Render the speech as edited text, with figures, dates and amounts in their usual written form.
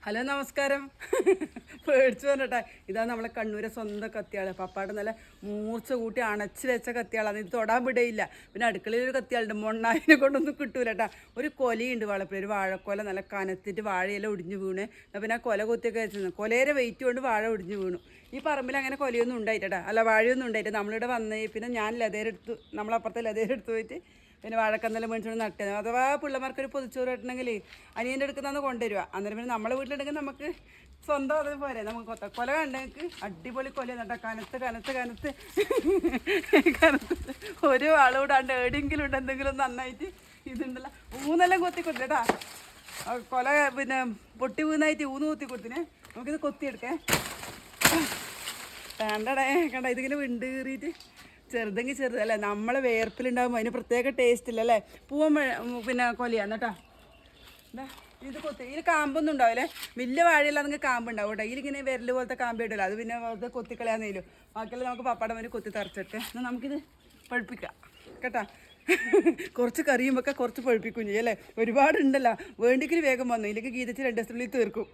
Hello നമസ്കാരം. പേടിച്ചു പറഞ്ഞിട്ടെ, ഇതാ നമ്മളെ കണ്ണൂരെ സ്വന്തം കത്തിയാൾ. പപ്പാട് നല്ല മൂർച്ച കൂട്ടി അണച്ച് വെച്ച കത്തിയാളാണ്. ഇത് തൊടാൻ വിടയില്ല. പിന്നെ അടുക്കളയിൽ ഒരു കത്തിയാളുണ്ട്, മൊണ്ണായിനെ കൊണ്ടൊന്നും കിട്ടൂല കേട്ടാ. ഒരു കൊലയുണ്ട് വളപ്പിൽ, ഒരു വാഴക്കൊല നല്ല കനത്തിട്ട് വാഴയെല്ലാം ഒടിഞ്ഞു വീണ്. പിന്നെ ആ കൊല കൊത്തിയൊക്കെ വെച്ചിരുന്നു. കൊലയുടെ വെയിറ്റ് കൊണ്ട് വാഴ ഒടിഞ്ഞു വീണു. ഈ പറമ്പിൽ അങ്ങനെ കൊലയൊന്നും ഉണ്ടായിട്ടാ, അല്ല വാഴയൊന്നും ഉണ്ടായിട്ട്. നമ്മളിവിടെ വന്ന് പിന്നെ ഞാൻ ലതേരെടുത്തു, നമ്മളപ്പുറത്തെ ലതേരെടുത്ത് പോയിട്ട് പിന്നെ വാഴക്കന്നെല്ലാം മേടിച്ചുകൊണ്ട് നട്ടത്. അഥവാ പിള്ളമാർക്കൊരു പൊതിച്ചോറ് കിട്ടണമെങ്കിൽ അനിയൻ്റെ അടുക്കുന്ന കൊണ്ടുവരിക. അന്നേരം പിന്നെ നമ്മളെ വീട്ടിലുണ്ടെങ്കിൽ നമുക്ക് സ്വന്തം അതുപോലെ നമുക്ക് കൊല കണ്ടെങ്കിൽ അടിപൊളി കൊല നട്ടാ കനത്ത് കനത്ത് കനത്ത് കനത്ത് ഒരു വളവിടാണ്ട് എവിടെയെങ്കിലും ഉണ്ട് എന്തെങ്കിലും നന്നായിട്ട് ഇതുണ്ടല്ലോ. ഊന്നെല്ലാം കൊത്തി കൊടുത്തേട്ടാ. കൊല പിന്നെ പൊട്ടി വീന്നായിട്ട് ഊന്ന് കൊത്തി കൊടുത്തിനെ. നമുക്കിത് കൊത്തിയെടുക്കേ. വേണ്ടടേ കണ്ട, ഇതിങ്ങനെ വിണ്ട് കീറിയിട്ട് ചെറുതെങ്കിൽ ചെറുതല്ലേ. നമ്മളെ വേർപ്പിലുണ്ടാകുമ്പോൾ അതിന് പ്രത്യേക ടേസ്റ്റ് ഇല്ല അല്ലേ. പൂവൻ പിന്നെ കൊലയാണ് കേട്ടോ. എന്താ ഇത് കൊത്തി, ഇതിന് കാമ്പൊന്നും ഉണ്ടാവില്ലേ. വലിയ വാഴയല്ല, നിങ്ങൾക്ക് കാമ്പുണ്ടാവും കേട്ടോ. ഇതിലിങ്ങനെ വിരൽ പോലത്തെ കാമ്പ് ഇടില്ല. അത് പിന്നെ വെറുതെ കൊത്തിക്കളയാന്നേലും. ബാക്കിയെല്ലാം നമുക്ക് പപ്പാടെ മുന്നിൽ കൊത്തി തറച്ചിട്ട് എന്നാൽ നമുക്കിത് പഴുപ്പിക്കാം കേട്ടോ. കുറച്ച് കറിയുമ്പോൾ കുറച്ച് പഴുപ്പിക്കും ചെയ്യും അല്ലേ. ഒരുപാടുണ്ടല്ലോ, വേണ്ടിക്കൽ വേഗം വന്നു. ഇതിലേക്ക് ഗീതച്ച് 2 ദിവസത്തിനുള്ളിൽ തീർക്കും.